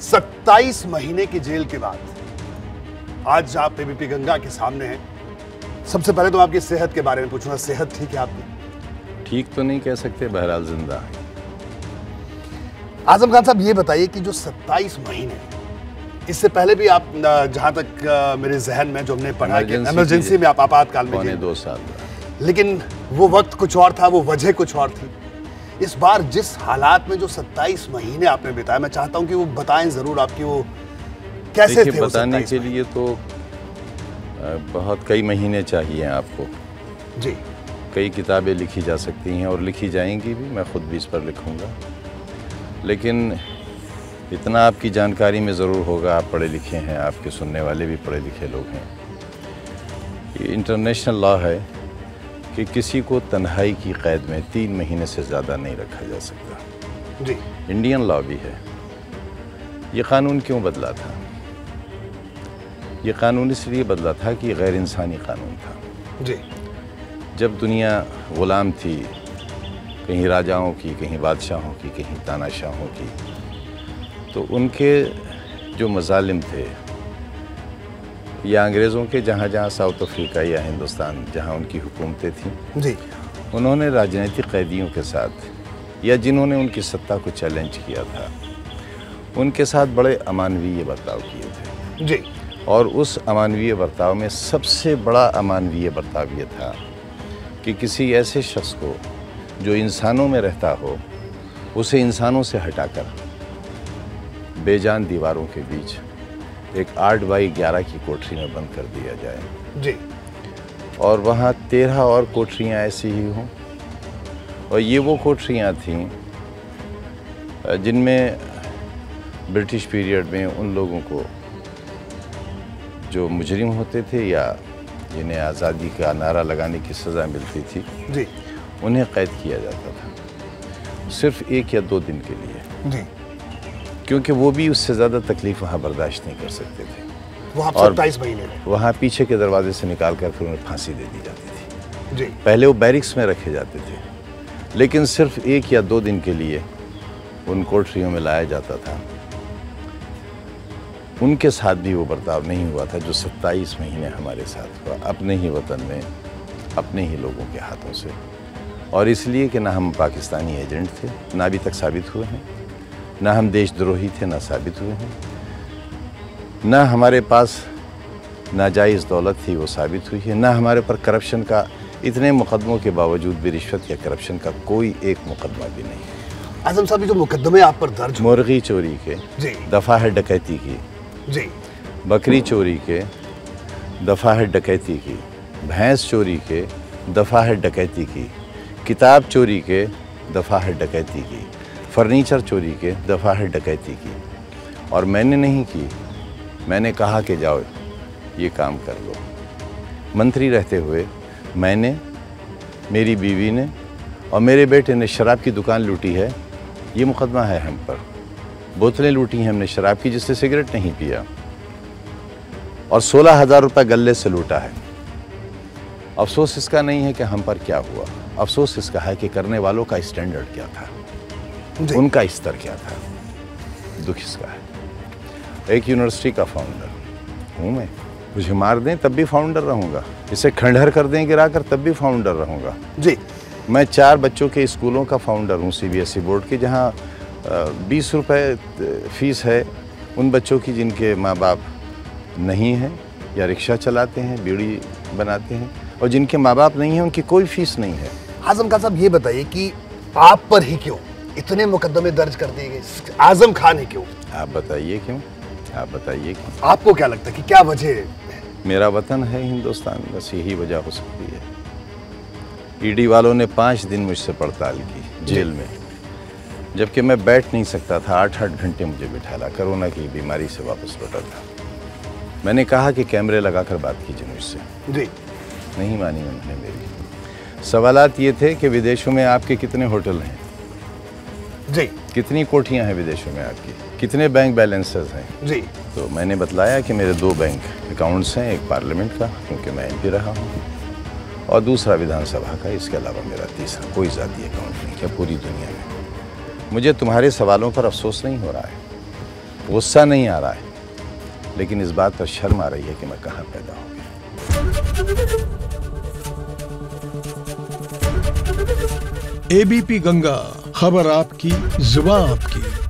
27 महीने की जेल के बाद आज आप एबीपी गंगा के सामने हैं। सबसे पहले तो आपकी सेहत के बारे में पूछूंगा, सेहत ठीक है आपकी? ठीक तो नहीं कह सकते, बहरहाल जिंदा है। आजम खान साहब, ये बताइए कि जो 27 महीने, इससे पहले भी आप, जहां तक मेरे जहन में जो हमने पढ़ा कि इमरजेंसी में आप आपातकाल में पौने 2 साल, लेकिन वो वक्त कुछ और था, वो वजह कुछ और थी। इस बार जिस हालात में जो 27 महीने आपने बिताए, मैं चाहता हूं कि वो बताएं जरूर, आपकी वो कैसे थे? बताने के लिए तो बहुत कई महीने चाहिए आपको जी। कई किताबें लिखी जा सकती हैं और लिखी जाएंगी भी, मैं खुद भी इस पर लिखूंगा। लेकिन इतना आपकी जानकारी में ज़रूर होगा, आप पढ़े लिखे हैं, आपके सुनने वाले भी पढ़े लिखे लोग हैं। ये इंटरनेशनल लॉ है कि किसी को तन्हाई की कैद में 3 महीने से ज़्यादा नहीं रखा जा सकता। जी। इंडियन लॉ भी है। ये कानून क्यों बदला था? ये कानून इसलिए बदला था कि गैर इंसानी कानून था। जी। जब दुनिया ग़ुलाम थी, कहीं राजाओं की, कहीं बादशाहों की, कहीं तानाशाहों की, तो उनके जो मज़ालिम थे, या अंग्रेज़ों के जहाँ जहाँ साउथ अफ्रीका या हिंदुस्तान जहाँ उनकी हुकूमतें थीं, जी, उन्होंने राजनीतिक कैदियों के साथ या जिन्होंने उनकी सत्ता को चैलेंज किया था, उनके साथ बड़े अमानवीय बर्ताव किए थे। जी। और उस अमानवीय बर्ताव में सबसे बड़ा अमानवीय बर्ताव ये था कि किसी ऐसे शख्स को जो इंसानों में रहता हो, उसे इंसानों से हटाकर बेजान दीवारों के बीच एक 8 बाई 11 की कोठरी में बंद कर दिया जाए। जी। और वहाँ 13 और कोठरियाँ ऐसी ही हों, और ये वो कोठरियाँ थीं जिनमें ब्रिटिश पीरियड में उन लोगों को जो मुजरिम होते थे या जिन्हें आज़ादी का नारा लगाने की सज़ा मिलती थी, जी, उन्हें कैद किया जाता था सिर्फ 1 या 2 दिन के लिए। जी। क्योंकि वो भी उससे ज़्यादा तकलीफ़ वहाँ बर्दाश्त नहीं कर सकते थे। वहाँ 27 महीने वहाँ पीछे के दरवाजे से निकाल कर फिर उन्हें फांसी दे दी जाती थी। जी। पहले वो बैरिक्स में रखे जाते थे, लेकिन सिर्फ 1 या 2 दिन के लिए उन कोठरियों में लाया जाता था। उनके साथ भी वो बर्ताव नहीं हुआ था जो 27 महीने हमारे साथ हुआ, अपने ही वतन में, अपने ही लोगों के हाथों से। और इसलिए कि ना हम पाकिस्तानी एजेंट थे, ना अभी तक साबित हुए हैं, ना हम देशद्रोही थे, ना साबित हुए हैं, ना हमारे पास नाजायज़ दौलत थी, वो साबित हुई है, ना हमारे पर करप्शन का, इतने मुकदमों के बावजूद भी रिश्वत या करप्शन का कोई एक मुकदमा भी नहीं है। आजम साहब, जो मुकदमे आप पर दर्ज, मुर्गी चोरी के, जी, दफ़ा है डकैती की, जी, बकरी चोरी के, दफ़ा है डकैती की, भैंस चोरी के, दफ़ा है डकैती की, किताब चोरी के, दफ़ा है डकैती की, फर्नीचर चोरी के, दफ़ा है डकैती की। और मैंने नहीं की, मैंने कहा कि जाओ ये काम कर लो। मंत्री रहते हुए मैंने, मेरी बीवी ने और मेरे बेटे ने शराब की दुकान लूटी है, ये मुकदमा है हम पर। बोतलें लूटी हैं हमने शराब की, जिससे सिगरेट नहीं पिया, और 16,000 रुपये गल्ले से लूटा है। अफसोस इसका नहीं है कि हम पर क्या हुआ, अफसोस इसका है कि करने वालों का स्टैंडर्ड क्या था, उनका स्तर क्या था। दुख इसका है। एक यूनिवर्सिटी का फाउंडर हूँ मैं, मुझे मार दें तब भी फाउंडर रहूँगा, इसे खंडहर कर दें गिराकर तब भी फाउंडर रहूँगा। जी। मैं 4 बच्चों के स्कूलों का फाउंडर हूँ, CBSE बोर्ड के, जहाँ 20 रुपये फ़ीस है उन बच्चों की जिनके माँ बाप नहीं हैं या रिक्शा चलाते हैं, बीड़ी बनाते हैं, और जिनके माँ बाप नहीं हैं उनकी कोई फ़ीस नहीं है। आजम खान साहब, ये बताइए कि आप पर ही क्यों इतने मुकदमे दर्ज कर दिए गए? आजम खान ही क्यों? आप बताइए क्यों, आप बताइए क्यों। आपको क्या लगता है कि क्या वजह है? मेरा वतन है हिंदुस्तान, बस यही वजह हो सकती है। ईडी वालों ने 5 दिन मुझसे पड़ताल की जेल में, जबकि मैं बैठ नहीं सकता था। 8-8 घंटे मुझे बिठाला, कोरोना की बीमारी से वापस लौटा था। मैंने कहा कि कैमरे लगाकर बात कीजिए मुझसे। जी। नहीं मानी उन्होंने मेरी। सवालात ये थे कि विदेशों में आपके कितने होटल हैं, जी, कितनी कोठियाँ हैं विदेशों में आपकी, कितने बैंक बैलेंसेस हैं। जी। तो मैंने बतलाया कि मेरे 2 बैंक अकाउंट्स हैं, एक पार्लियामेंट का क्योंकि मैं MP रहा हूँ, और दूसरा विधानसभा का। इसके अलावा मेरा तीसरा कोई ज़ाती अकाउंट नहीं है पूरी दुनिया में। मुझे तुम्हारे सवालों पर अफसोस नहीं हो रहा है, गुस्सा नहीं आ रहा है, लेकिन इस बात पर शर्म आ रही है कि मैं कहाँ पैदा हो गया। एबीपी गंगा, खबर आपकी, जुबान आपकी।